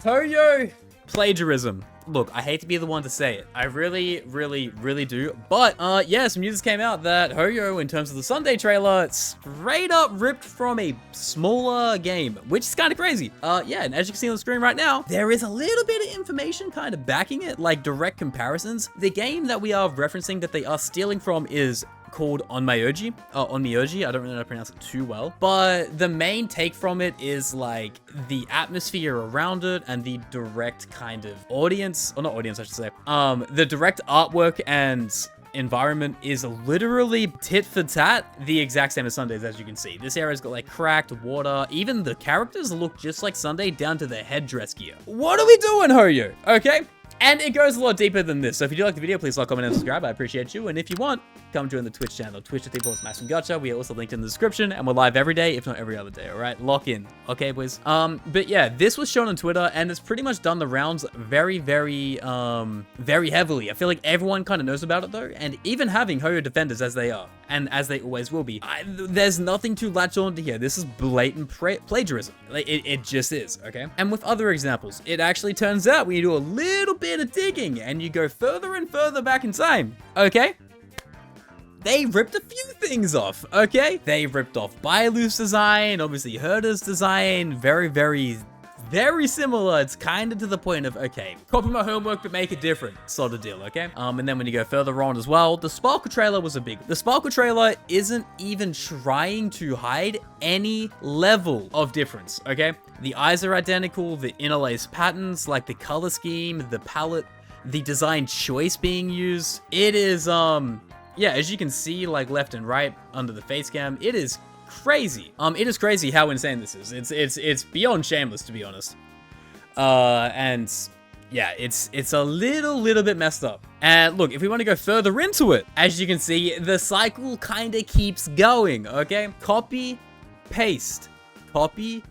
Hoyo plagiarism. Look, I hate to be the one to say it. I really do. But, yeah, some news came out that Hoyo, in terms of the Sunday trailer, straight up ripped from a smaller game, which is kind of crazy. Yeah, and as you can see on the screen right now, there is a little bit of information kind of backing it, like direct comparisons. The game that we are referencing that they are stealing from is called Onmyoji. I don't really know how to pronounce it too well, but the main take from it is like the atmosphere around it and the direct kind of audience, or not audience, I should say. The direct artwork and environment is literally tit for tat the exact same as Sunday's, as you can see. This area's got like cracked water. Even the characters look just like Sunday down to their headdress gear. What are we doing, Hoyo? Okay. And it goes a lot deeper than this. So if you do like the video, please like, comment, and subscribe. I appreciate you. And if you want, come join the Twitch channel, twitch.tv/Gotcha. We are also linked in the description, and we're live every day, if not every other day. All right, lock in. Okay, boys. But yeah, this was shown on Twitter, and it's pretty much done the rounds very heavily. I feel like everyone kind of knows about it though, and even having Hoyo defenders as they are, and as they always will be, there's nothing to latch on to here. This is blatant plagiarism. Like, it just is. Okay. And with other examples, it actually turns out when you do a little bit of digging and you go further and further back in time, okay, they ripped a few things off. Okay, they ripped off Bailu's design, obviously Herder's design, very similar. It's kind of to the point of, okay, copy my homework but make it different sort of deal. Okay, and then when you go further on as well, the Sparkle trailer was the Sparkle trailer isn't even trying to hide any level of difference. Okay, the eyes are identical, the interlace patterns, like the color scheme, the palette, the design choice being used, it is yeah, as you can see, like left and right under the face cam, it is crazy. It is crazy how insane this is. It's beyond shameless, to be honest. And yeah, it's a little bit messed up. And look, if we want to go further into it, as you can see, the cycle kind of keeps going. Okay, copy, paste, copy,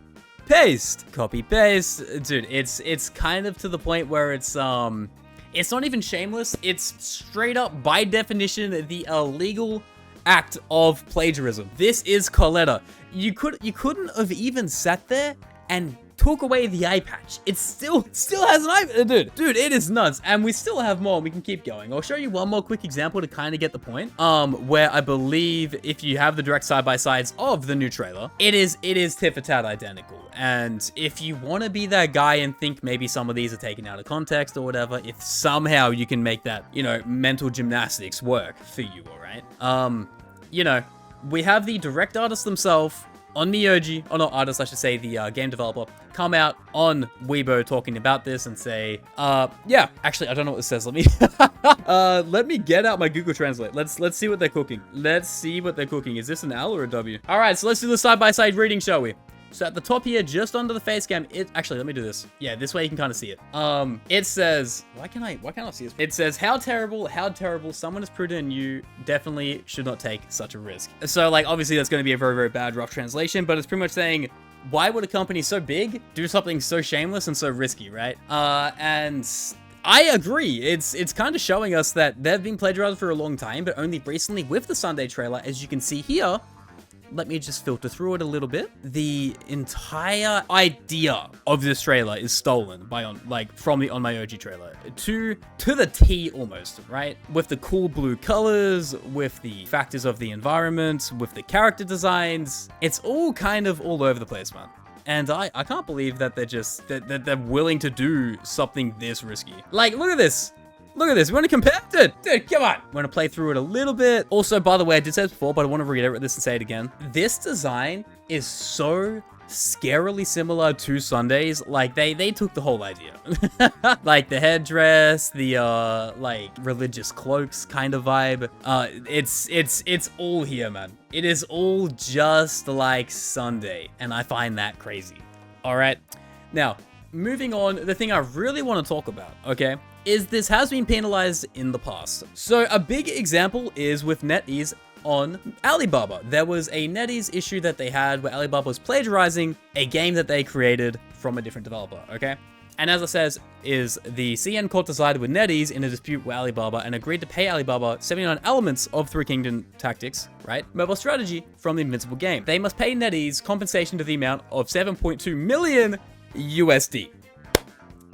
paste, copy, paste. Dude, it's kind of to the point where it's not even shameless. It's straight up, by definition, the illegal act of plagiarism. This is Coletta. You couldn't have even sat there and took away the eye patch. It still has an eye, dude, it is nuts. And we still have more. We can keep going. I'll show you one more quick example to kind of get the point. Where I believe if you have the direct side-by-sides of the new trailer, it is tit for tat identical. And if you want to be that guy and think maybe some of these are taken out of context or whatever, if somehow you can make that, you know, mental gymnastics work for you, all right? You know, we have the direct artist themselves, Onmyoji, or not artist, I should say, the game developer, come out on Weibo talking about this and say, yeah, actually, I don't know what this says. Let me get out my Google Translate. Let's see what they're cooking. Let's see what they're cooking. Is this an L or a W? All right, so let's do the side-by-side reading, shall we? So at the top here, just under the face cam, actually, let me do this. Yeah, this way you can kind of see it. It says, why can't I see this? It says, how terrible, someone is prudent and you definitely should not take such a risk. So like, obviously that's going to be a very bad rough translation, but it's pretty much saying, why would a company so big do something so shameless and so risky, right? And I agree. It's kind of showing us that they've been plagiarized for a long time, but only recently with the Sunday trailer, as you can see here. Let me just filter through it a little bit. The entire idea of this trailer is stolen from the Onmyoji trailer to the T almost, right? With the cool blue colors, with the factors of the environment, with the character designs. It's all kind of all over the place, man. And I can't believe that they're willing to do something this risky. Like, look at this. Look at this. We want to compare? Dude, come on. We want to play through it a little bit. Also, by the way, I did say this before, but I want to reiterate this and say it again. This design is so scarily similar to Sunday's. Like, they took the whole idea. Like, the headdress, the, like, religious cloaks kind of vibe. It's all here, man. It is all just like Sunday. And I find that crazy. All right. Now, moving on, the thing I really want to talk about, okay, is this has been penalized in the past. So a big example is with NetEase on Alibaba. There was a NetEase issue that they had where Alibaba was plagiarizing a game that they created from a different developer, okay? And as it says, is the CN court decided with NetEase in a dispute with Alibaba and agreed to pay Alibaba 79 elements of Three Kingdom Tactics, right? Mobile strategy from the Invincible game. They must pay NetEase compensation to the amount of 7.2 million USD.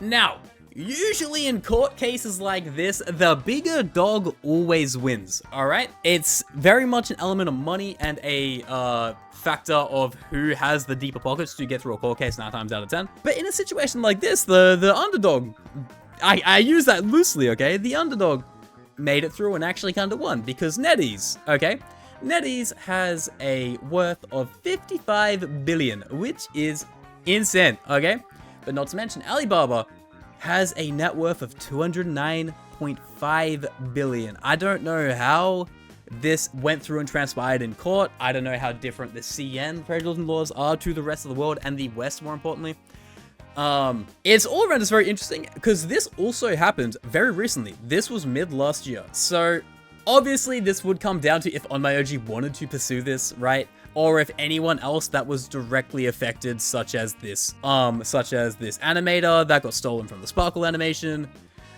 Now, usually in court cases like this, the bigger dog always wins, alright? It's very much an element of money and a factor of who has the deeper pockets to get through a court case 9 times out of 10. But in a situation like this, the underdog, I use that loosely, okay? The underdog made it through and actually kind of won because NetEase, okay? NetEase has a worth of 55 billion, which is insane, okay? But not to mention Alibaba has a net worth of 209.5 billion. I don't know how this went through and transpired in court. I don't know how different the CN plagiarism laws are to the rest of the world and the West, more importantly. It's all around just very interesting because this also happened very recently. This was mid last year. So obviously this would come down to if OnMyOG wanted to pursue this, right? Or if anyone else that was directly affected, such as this animator that got stolen from the Sparkle animation,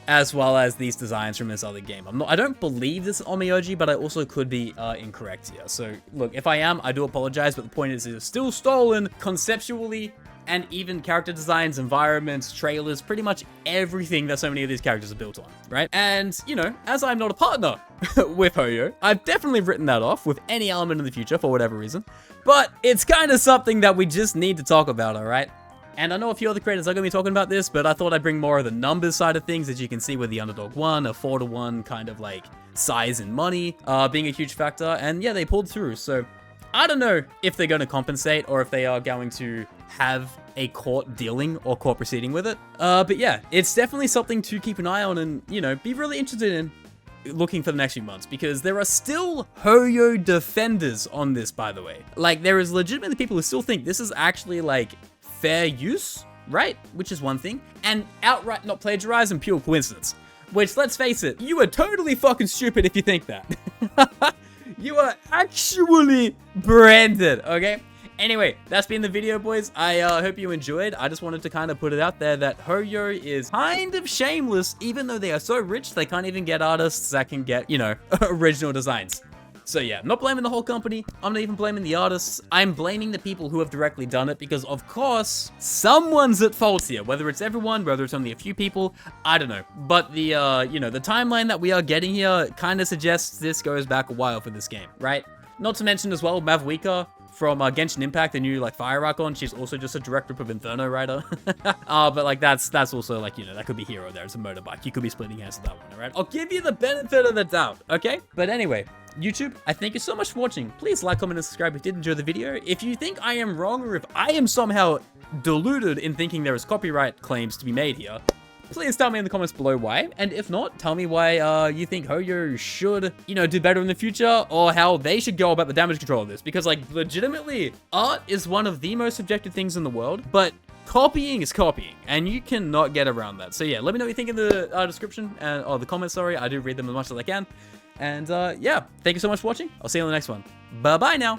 as well as these designs from this other game. I don't believe this is OnMyOG, but I also could be incorrect here. So look, if I am, I do apologize, but the point is it's still stolen conceptually, and even character designs, environments, trailers, pretty much everything that so many of these characters are built on, right? And, you know, as I'm not a partner with Hoyo, I've definitely written that off with any element in the future for whatever reason, but it's kind of something that we just need to talk about, all right? And I know a few other creators are going to be talking about this, but I thought I'd bring more of the numbers side of things. As you can see with the underdog won, a 4-to-1 kind of like size and money being a huge factor, and yeah, they pulled through. So I don't know if they're going to compensate or if they are going to have a court dealing or court proceeding with it. But yeah, it's definitely something to keep an eye on and, you know, be really interested in looking for the next few months, because there are still Hoyo defenders on this, by the way. Like, there is legitimately people who still think this is actually like fair use, right? Which is one thing, and outright not plagiarized and pure coincidence. Which, let's face it, you are totally fucking stupid if you think that. You are actually branded, okay? Anyway, that's been the video, boys. I hope you enjoyed. I just wanted to kind of put it out there that Hoyo is kind of shameless, even though they are so rich, they can't even get artists that can get, you know, original designs. So yeah, I'm not blaming the whole company. I'm not even blaming the artists. I'm blaming the people who have directly done it because, of course, someone's at fault here. Whether it's everyone, whether it's only a few people, I don't know. But the, you know, the timeline that we are getting here kind of suggests this goes back a while for this game, right? Not to mention as well, Mavwika from Genshin Impact, the new like Fire Icon, she's also just a direct rip of Inferno writer. But like that's also like, you know, that could be Hero there. It's a motorbike. You could be splitting hands with that one, alright? I'll give you the benefit of the doubt, okay? But anyway, YouTube, I thank you so much for watching. Please like, comment, and subscribe if you did enjoy the video. If you think I am wrong or if I am somehow deluded in thinking there is copyright claims to be made here, please tell me in the comments below why, and if not, tell me why you think Hoyo should, you know, do better in the future, or how they should go about the damage control of this, because, like, legitimately, art is one of the most subjective things in the world, but copying is copying, and you cannot get around that. So yeah, let me know what you think in the description, or the comments, sorry. I do read them as much as I can, and yeah, thank you so much for watching. I'll see you on the next one. Bye-bye now.